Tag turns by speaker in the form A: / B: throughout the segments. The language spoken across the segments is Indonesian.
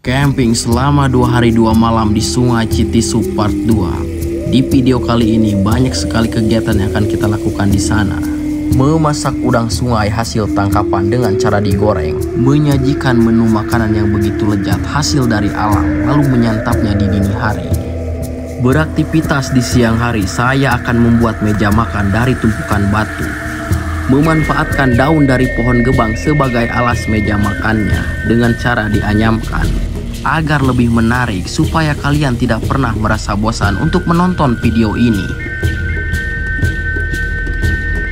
A: Camping selama 2 hari 2 malam di Sungai Citisu Part 2. Di video kali ini banyak sekali kegiatan yang akan kita lakukan di sana. Memasak udang sungai hasil tangkapan dengan cara digoreng, menyajikan menu makanan yang begitu lezat hasil dari alam, lalu menyantapnya di dini hari. Beraktivitas di siang hari, saya akan membuat meja makan dari tumpukan batu. Memanfaatkan daun dari pohon gebang sebagai alas meja makannya dengan cara dianyamkan agar lebih menarik supaya kalian tidak pernah merasa bosan untuk menonton video ini.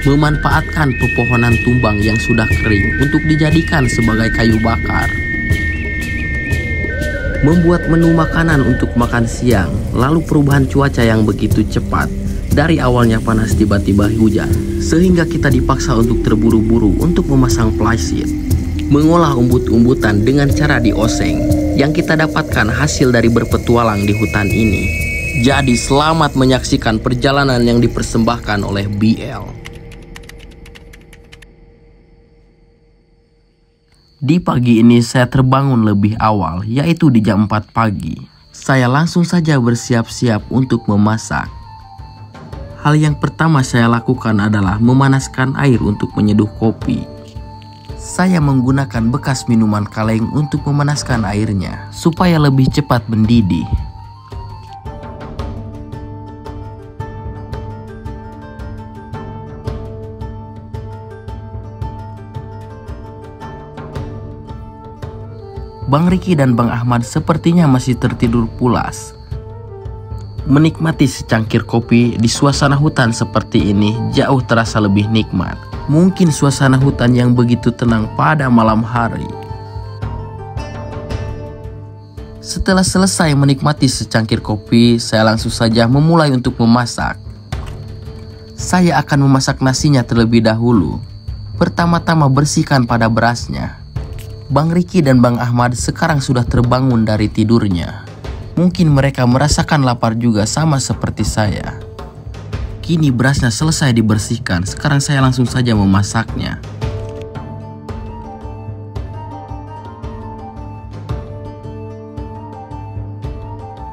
A: Memanfaatkan pepohonan tumbang yang sudah kering untuk dijadikan sebagai kayu bakar. Membuat menu makanan untuk makan siang, lalu perubahan cuaca yang begitu cepat. Dari awalnya panas tiba-tiba hujan, sehingga kita dipaksa untuk terburu-buru untuk memasang flysheet. Mengolah umbut-umbutan dengan cara dioseng, yang kita dapatkan hasil dari berpetualang di hutan ini. Jadi selamat menyaksikan perjalanan yang dipersembahkan oleh BL. Di pagi ini saya terbangun lebih awal, yaitu di jam 4 pagi. Saya langsung saja bersiap-siap untuk memasak. Hal yang pertama saya lakukan adalah memanaskan air untuk menyeduh kopi. Saya menggunakan bekas minuman kaleng untuk memanaskan airnya, supaya lebih cepat mendidih. Bang Riki dan Bang Ahmad sepertinya masih tertidur pulas. Menikmati secangkir kopi di suasana hutan seperti ini jauh terasa lebih nikmat. Mungkin suasana hutan yang begitu tenang pada malam hari. Setelah selesai menikmati secangkir kopi, saya langsung saja memulai untuk memasak. Saya akan memasak nasinya terlebih dahulu. Pertama-tama bersihkan pada berasnya. Bang Riki dan Bang Ahmad sekarang sudah terbangun dari tidurnya. Mungkin mereka merasakan lapar juga sama seperti saya. Kini berasnya selesai dibersihkan, sekarang saya langsung saja memasaknya.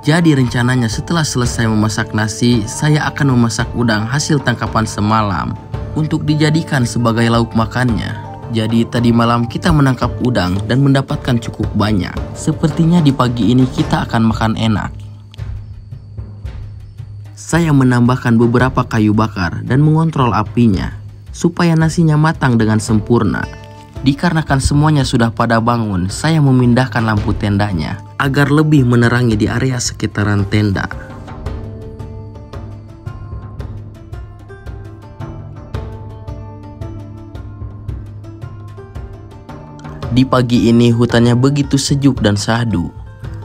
A: Jadi rencananya setelah selesai memasak nasi, saya akan memasak udang hasil tangkapan semalam untuk dijadikan sebagai lauk makannya. Jadi tadi malam kita menangkap udang dan mendapatkan cukup banyak. Sepertinya di pagi ini kita akan makan enak. Saya menambahkan beberapa kayu bakar dan mengontrol apinya supaya nasinya matang dengan sempurna. Dikarenakan semuanya sudah pada bangun, saya memindahkan lampu tendanya agar lebih menerangi di area sekitaran tenda. Di pagi ini hutannya begitu sejuk dan syahdu,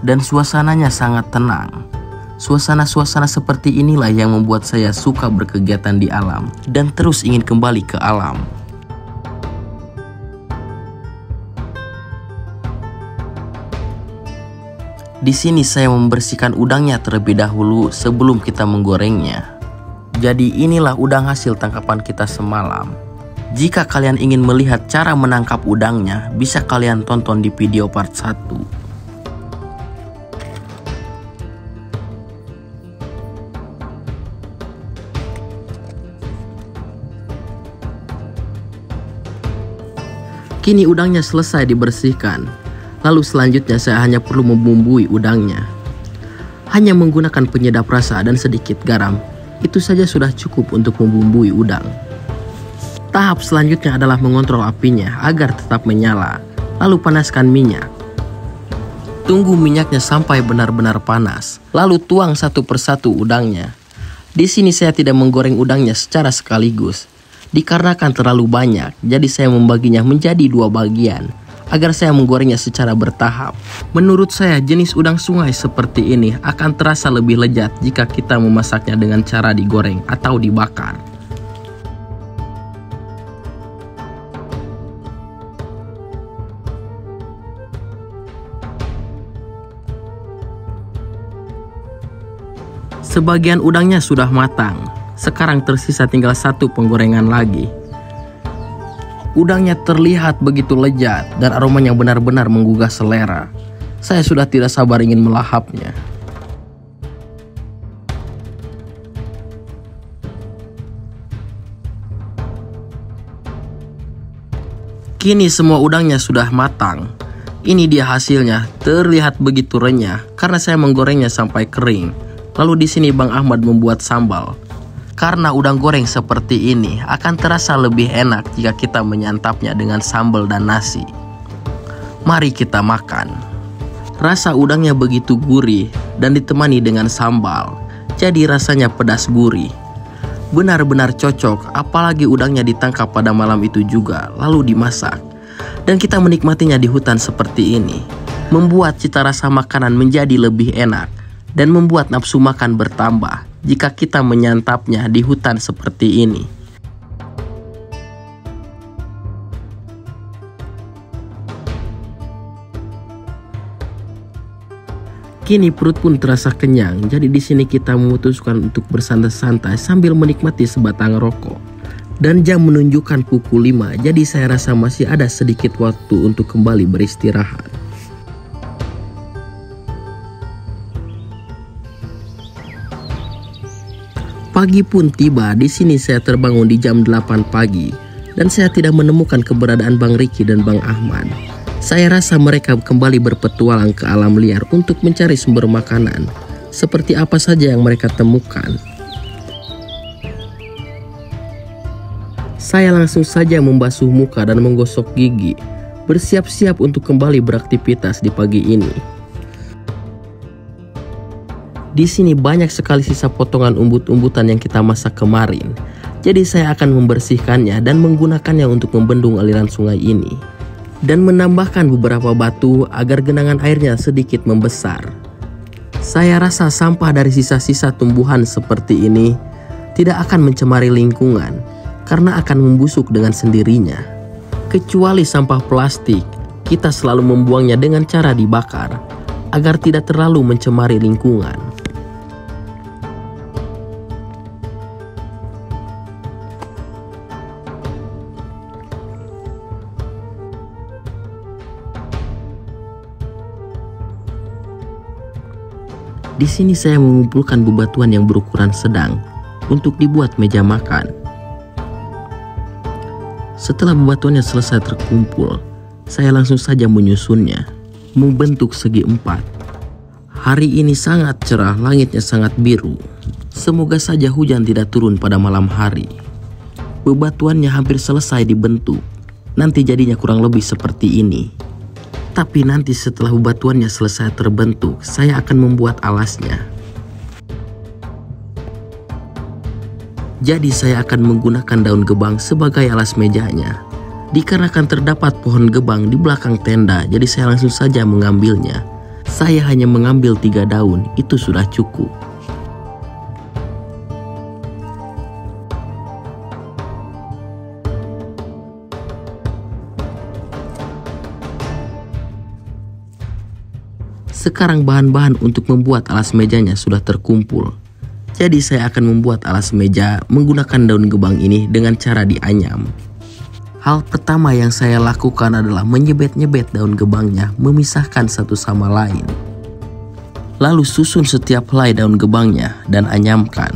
A: dan suasananya sangat tenang. Suasana-suasana seperti inilah yang membuat saya suka berkegiatan di alam dan terus ingin kembali ke alam. Di sini saya membersihkan udangnya terlebih dahulu sebelum kita menggorengnya. Jadi inilah udang hasil tangkapan kita semalam. Jika kalian ingin melihat cara menangkap udangnya, bisa kalian tonton di video part 1. Kini udangnya selesai dibersihkan. Lalu selanjutnya saya hanya perlu membumbui udangnya. Hanya menggunakan penyedap rasa dan sedikit garam. Itu saja sudah cukup untuk membumbui udang. Tahap selanjutnya adalah mengontrol apinya agar tetap menyala. Lalu panaskan minyak. Tunggu minyaknya sampai benar-benar panas. Lalu tuang satu persatu udangnya. Di sini saya tidak menggoreng udangnya secara sekaligus. Dikarenakan terlalu banyak, jadi saya membaginya menjadi 2 bagian agar saya menggorengnya secara bertahap. Menurut saya jenis udang sungai seperti ini akan terasa lebih lezat jika kita memasaknya dengan cara digoreng atau dibakar. Sebagian udangnya sudah matang. Sekarang tersisa tinggal 1 penggorengan lagi. Udangnya terlihat begitu lezat dan aromanya benar-benar menggugah selera. Saya sudah tidak sabar ingin melahapnya. Kini semua udangnya sudah matang. Ini dia hasilnya, terlihat begitu renyah karena saya menggorengnya sampai kering. Lalu di sini Bang Ahmad membuat sambal. Karena udang goreng seperti ini akan terasa lebih enak jika kita menyantapnya dengan sambal dan nasi. Mari kita makan. Rasa udangnya begitu gurih dan ditemani dengan sambal. Jadi rasanya pedas gurih. Benar-benar cocok, apalagi udangnya ditangkap pada malam itu juga, lalu dimasak. Dan kita menikmatinya di hutan seperti ini. Membuat cita rasa makanan menjadi lebih enak. Dan membuat nafsu makan bertambah jika kita menyantapnya di hutan seperti ini. Kini perut pun terasa kenyang, jadi di sini kita memutuskan untuk bersantai-santai sambil menikmati sebatang rokok. Dan jam menunjukkan pukul 5, jadi saya rasa masih ada sedikit waktu untuk kembali beristirahat. Pagi pun tiba, di sini saya terbangun di jam 8 pagi dan saya tidak menemukan keberadaan Bang Riki dan Bang Ahmad. Saya rasa mereka kembali berpetualang ke alam liar untuk mencari sumber makanan. Seperti apa saja yang mereka temukan. Saya langsung saja membasuh muka dan menggosok gigi, bersiap-siap untuk kembali beraktivitas di pagi ini. Di sini banyak sekali sisa potongan umbut-umbutan yang kita masak kemarin. Jadi saya akan membersihkannya dan menggunakannya untuk membendung aliran sungai ini. Dan menambahkan beberapa batu agar genangan airnya sedikit membesar. Saya rasa sampah dari sisa-sisa tumbuhan seperti ini tidak akan mencemari lingkungan karena akan membusuk dengan sendirinya. Kecuali sampah plastik, kita selalu membuangnya dengan cara dibakar agar tidak terlalu mencemari lingkungan. Di sini saya mengumpulkan bebatuan yang berukuran sedang untuk dibuat meja makan. Setelah bebatuannya selesai terkumpul, saya langsung saja menyusunnya, membentuk segi 4. Hari ini sangat cerah, langitnya sangat biru. Semoga saja hujan tidak turun pada malam hari. Bebatuannya hampir selesai dibentuk. Nanti jadinya kurang lebih seperti ini. Tapi nanti setelah bebatuannya selesai terbentuk, saya akan membuat alasnya. Jadi saya akan menggunakan daun gebang sebagai alas mejanya. Dikarenakan terdapat pohon gebang di belakang tenda, jadi saya langsung saja mengambilnya. Saya hanya mengambil 3 daun, itu sudah cukup. Sekarang bahan-bahan untuk membuat alas mejanya sudah terkumpul. Jadi saya akan membuat alas meja menggunakan daun gebang ini dengan cara dianyam. Hal pertama yang saya lakukan adalah menyebet-nyebet daun gebangnya, memisahkan satu sama lain. Lalu susun setiap helai daun gebangnya dan anyamkan.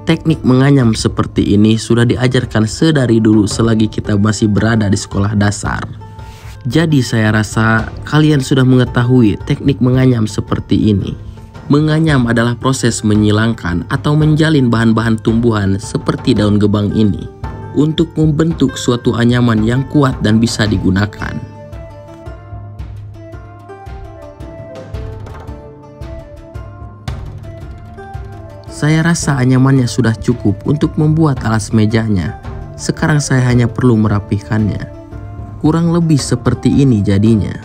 A: Teknik menganyam seperti ini sudah diajarkan sedari dulu selagi kita masih berada di sekolah dasar. Jadi saya rasa kalian sudah mengetahui teknik menganyam seperti ini. Menganyam adalah proses menyilangkan atau menjalin bahan-bahan tumbuhan seperti daun gebang ini untuk membentuk suatu anyaman yang kuat dan bisa digunakan. Saya rasa anyamannya sudah cukup untuk membuat alas mejanya. Sekarang saya hanya perlu merapihkannya. Kurang lebih seperti ini jadinya.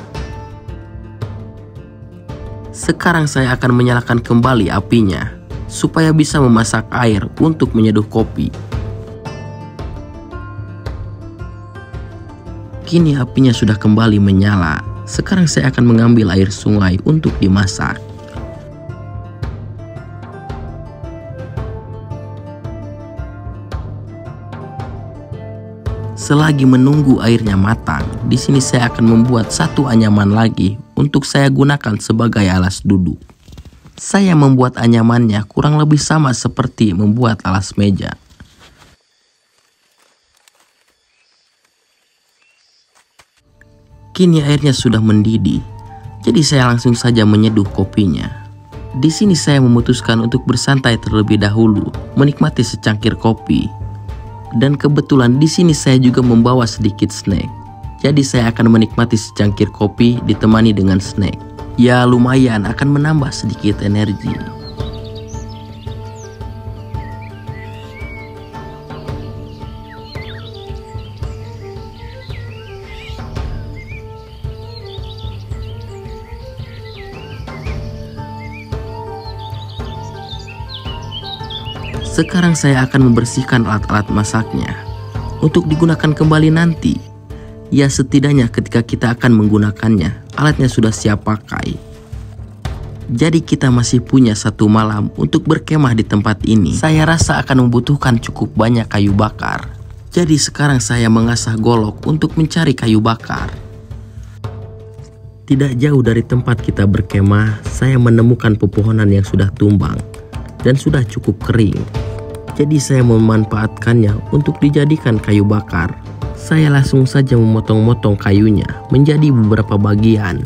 A: Sekarang saya akan menyalakan kembali apinya supaya bisa memasak air untuk menyeduh kopi. Kini apinya sudah kembali menyala. Sekarang saya akan mengambil air sungai untuk dimasak. Selagi menunggu airnya matang, di sini saya akan membuat satu anyaman lagi untuk saya gunakan sebagai alas duduk. Saya membuat anyamannya kurang lebih sama seperti membuat alas meja. Kini airnya sudah mendidih, jadi saya langsung saja menyeduh kopinya. Di sini saya memutuskan untuk bersantai terlebih dahulu, menikmati secangkir kopi. Dan kebetulan di sini saya juga membawa sedikit snack. Jadi saya akan menikmati secangkir kopi ditemani dengan snack. Ya lumayan akan menambah sedikit energi. Sekarang saya akan membersihkan alat-alat masaknya untuk digunakan kembali nanti. Ya setidaknya ketika kita akan menggunakannya, alatnya sudah siap pakai. Jadi kita masih punya satu malam untuk berkemah di tempat ini. Saya rasa akan membutuhkan cukup banyak kayu bakar. Jadi sekarang saya mengasah golok untuk mencari kayu bakar. Tidak jauh dari tempat kita berkemah, saya menemukan pepohonan yang sudah tumbang dan sudah cukup kering. Jadi saya memanfaatkannya untuk dijadikan kayu bakar. Saya langsung saja memotong-motong kayunya menjadi beberapa bagian.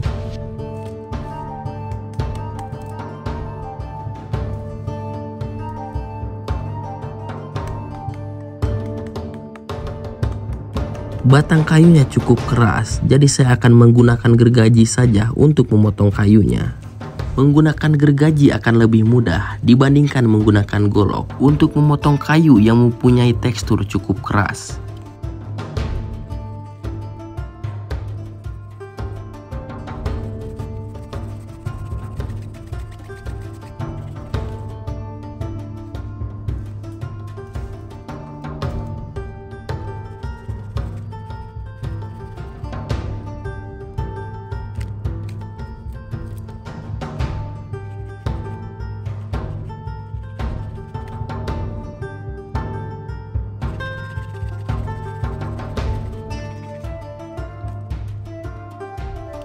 A: Batang kayunya cukup keras, jadi saya akan menggunakan gergaji saja untuk memotong kayunya. Menggunakan gergaji akan lebih mudah dibandingkan menggunakan golok untuk memotong kayu yang mempunyai tekstur cukup keras.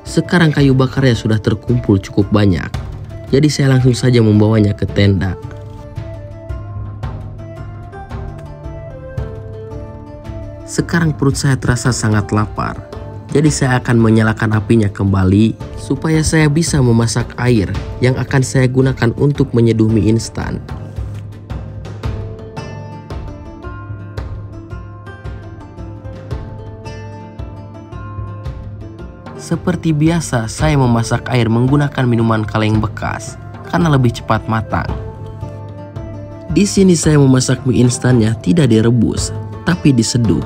A: Sekarang kayu bakarnya sudah terkumpul cukup banyak, jadi saya langsung saja membawanya ke tenda. Sekarang perut saya terasa sangat lapar, jadi saya akan menyalakan apinya kembali supaya saya bisa memasak air yang akan saya gunakan untuk menyeduh mie instan. Seperti biasa, saya memasak air menggunakan minuman kaleng bekas karena lebih cepat matang. Di sini saya memasak mie instannya tidak direbus, tapi diseduh.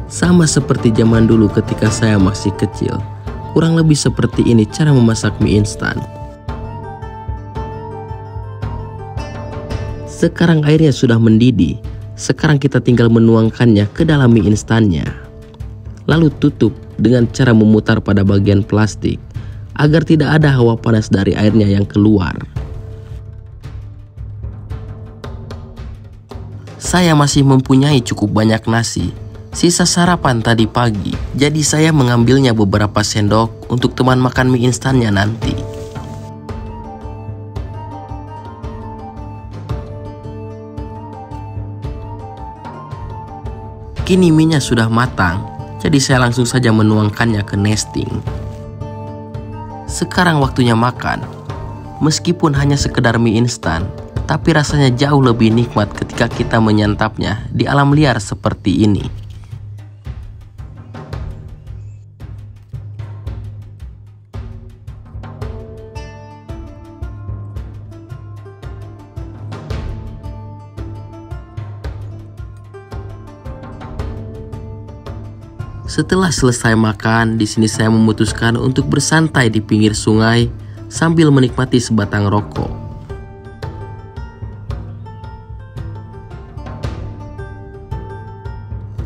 A: Sama seperti zaman dulu ketika saya masih kecil. Kurang lebih seperti ini cara memasak mie instan. Sekarang airnya sudah mendidih. Sekarang kita tinggal menuangkannya ke dalam mie instannya. Lalu tutup dengan cara memutar pada bagian plastik agar tidak ada hawa panas dari airnya yang keluar. Saya masih mempunyai cukup banyak nasi, sisa sarapan tadi pagi, jadi saya mengambilnya beberapa sendok untuk teman makan mie instannya nanti. Kini mie-nya sudah matang. Jadi saya langsung saja menuangkannya ke nesting. Sekarang waktunya makan. Meskipun hanya sekedar mie instan, tapi rasanya jauh lebih nikmat ketika kita menyantapnya di alam liar seperti ini. Setelah selesai makan, di sini saya memutuskan untuk bersantai di pinggir sungai sambil menikmati sebatang rokok.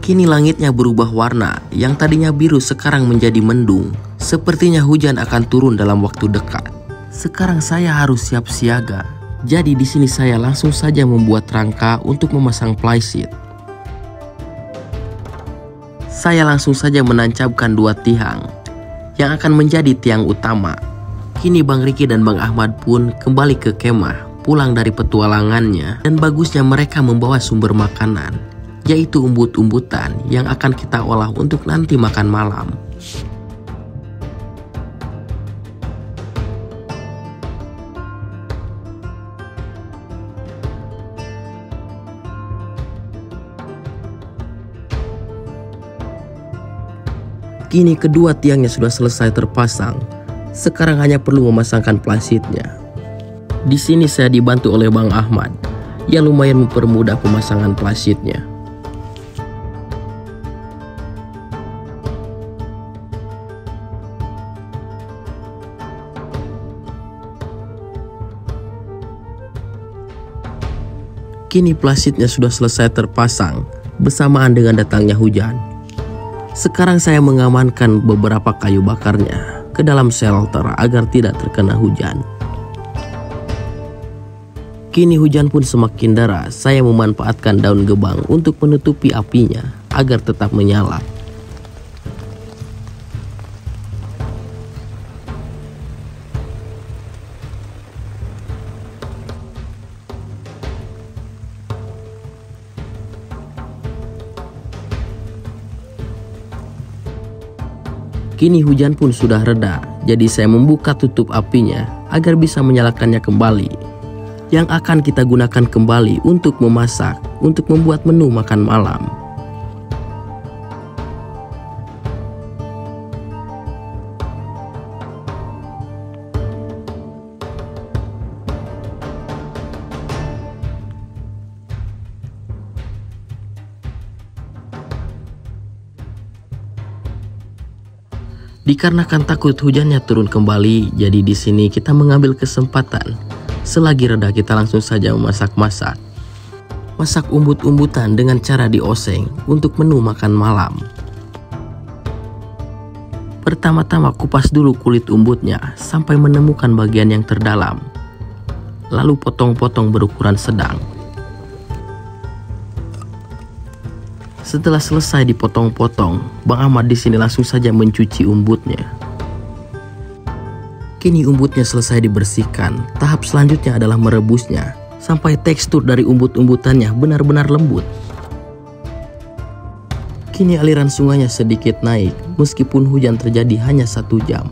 A: Kini langitnya berubah warna, yang tadinya biru sekarang menjadi mendung. Sepertinya hujan akan turun dalam waktu dekat. Sekarang saya harus siap siaga. Jadi di sini saya langsung saja membuat rangka untuk memasang flysheet. Saya langsung saja menancapkan 2 tiang yang akan menjadi tiang utama. Kini Bang Riki dan Bang Ahmad pun kembali ke kemah, pulang dari petualangannya, dan bagusnya mereka membawa sumber makanan, yaitu umbut-umbutan yang akan kita olah untuk nanti makan malam. Kini kedua tiangnya sudah selesai terpasang. Sekarang hanya perlu memasangkan plasitnya. Di sini saya dibantu oleh Bang Ahmad yang lumayan mempermudah pemasangan plasitnya. Kini plasitnya sudah selesai terpasang bersamaan dengan datangnya hujan. Sekarang saya mengamankan beberapa kayu bakarnya ke dalam shelter agar tidak terkena hujan. Kini hujan pun semakin deras, saya memanfaatkan daun gebang untuk menutupi apinya agar tetap menyala. Kini hujan pun sudah reda, jadi saya membuka tutup apinya agar bisa menyalakannya kembali. Yang akan kita gunakan kembali untuk memasak, untuk membuat menu makan malam. Dikarenakan takut hujannya turun kembali, jadi di sini kita mengambil kesempatan. Selagi reda kita langsung saja memasak-masak. Masak umbut-umbutan dengan cara dioseng untuk menu makan malam. Pertama-tama kupas dulu kulit umbutnya sampai menemukan bagian yang terdalam. Lalu potong-potong berukuran sedang. Setelah selesai dipotong-potong, Bang Ahmad di sini langsung saja mencuci umbutnya. Kini umbutnya selesai dibersihkan. Tahap selanjutnya adalah merebusnya sampai tekstur dari umbut-umbutannya benar-benar lembut. Kini aliran sungainya sedikit naik meskipun hujan terjadi hanya 1 jam.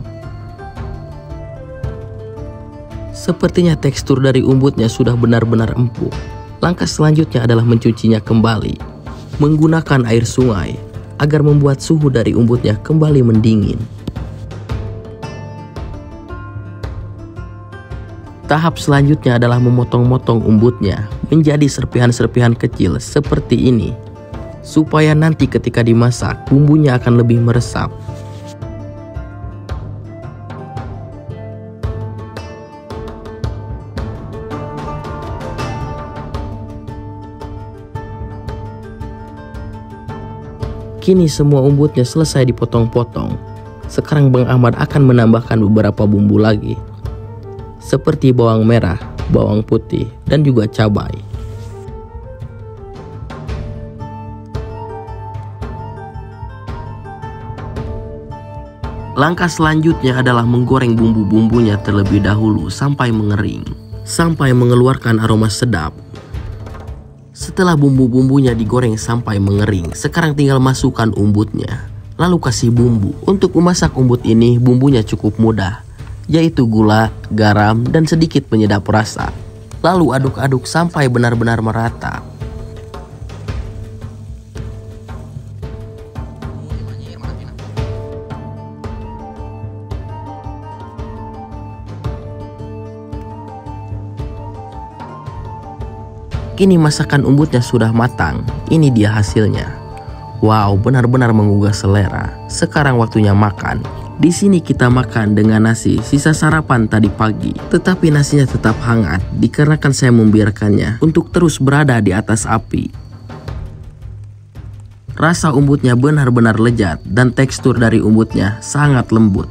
A: Sepertinya tekstur dari umbutnya sudah benar-benar empuk. Langkah selanjutnya adalah mencucinya kembali menggunakan air sungai agar membuat suhu dari umbutnya kembali mendingin. Tahap selanjutnya adalah memotong-motong umbutnya menjadi serpihan-serpihan kecil seperti ini, supaya nanti ketika dimasak bumbunya akan lebih meresap. Kini semua umbutnya selesai dipotong-potong. Sekarang Bang Ahmad akan menambahkan beberapa bumbu lagi, seperti bawang merah, bawang putih, dan juga cabai. Langkah selanjutnya adalah menggoreng bumbu-bumbunya terlebih dahulu sampai mengering, sampai mengeluarkan aroma sedap. Setelah bumbu-bumbunya digoreng sampai mengering, sekarang tinggal masukkan umbutnya. Lalu kasih bumbu. Untuk memasak umbut ini bumbunya cukup mudah, yaitu gula, garam, dan sedikit penyedap rasa. Lalu aduk-aduk sampai benar-benar merata. Kini masakan umbutnya sudah matang. Ini dia hasilnya. Wow, benar-benar menggugah selera. Sekarang waktunya makan. Di sini kita makan dengan nasi sisa sarapan tadi pagi. Tetapi nasinya tetap hangat dikarenakan saya membiarkannya untuk terus berada di atas api. Rasa umbutnya benar-benar lezat dan tekstur dari umbutnya sangat lembut.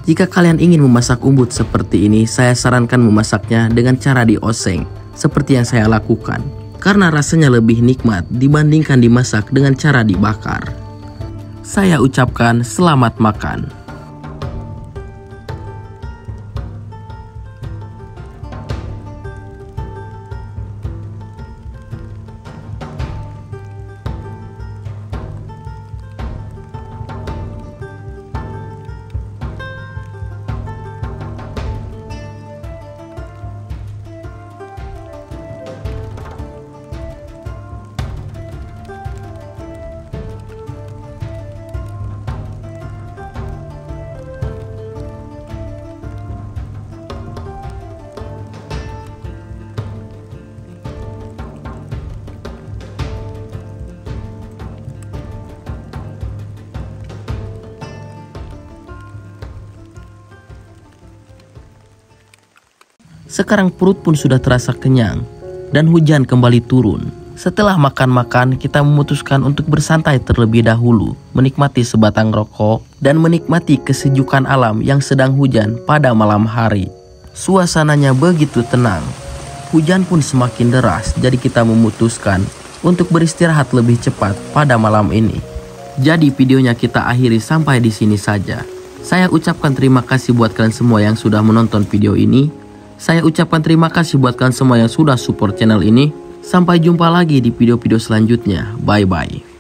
A: Jika kalian ingin memasak umbut seperti ini, saya sarankan memasaknya dengan cara dioseng, seperti yang saya lakukan, karena rasanya lebih nikmat dibandingkan dimasak dengan cara dibakar. Saya ucapkan selamat makan. Sekarang perut pun sudah terasa kenyang dan hujan kembali turun. Setelah makan-makan, kita memutuskan untuk bersantai terlebih dahulu, menikmati sebatang rokok dan menikmati kesejukan alam yang sedang hujan pada malam hari. Suasananya begitu tenang. Hujan pun semakin deras, jadi kita memutuskan untuk beristirahat lebih cepat pada malam ini. Jadi videonya kita akhiri sampai di sini saja. Saya ucapkan terima kasih buat kalian semua yang sudah menonton video ini. Saya ucapkan terima kasih buat kalian semua yang sudah support channel ini. Sampai jumpa lagi di video-video selanjutnya. Bye-bye.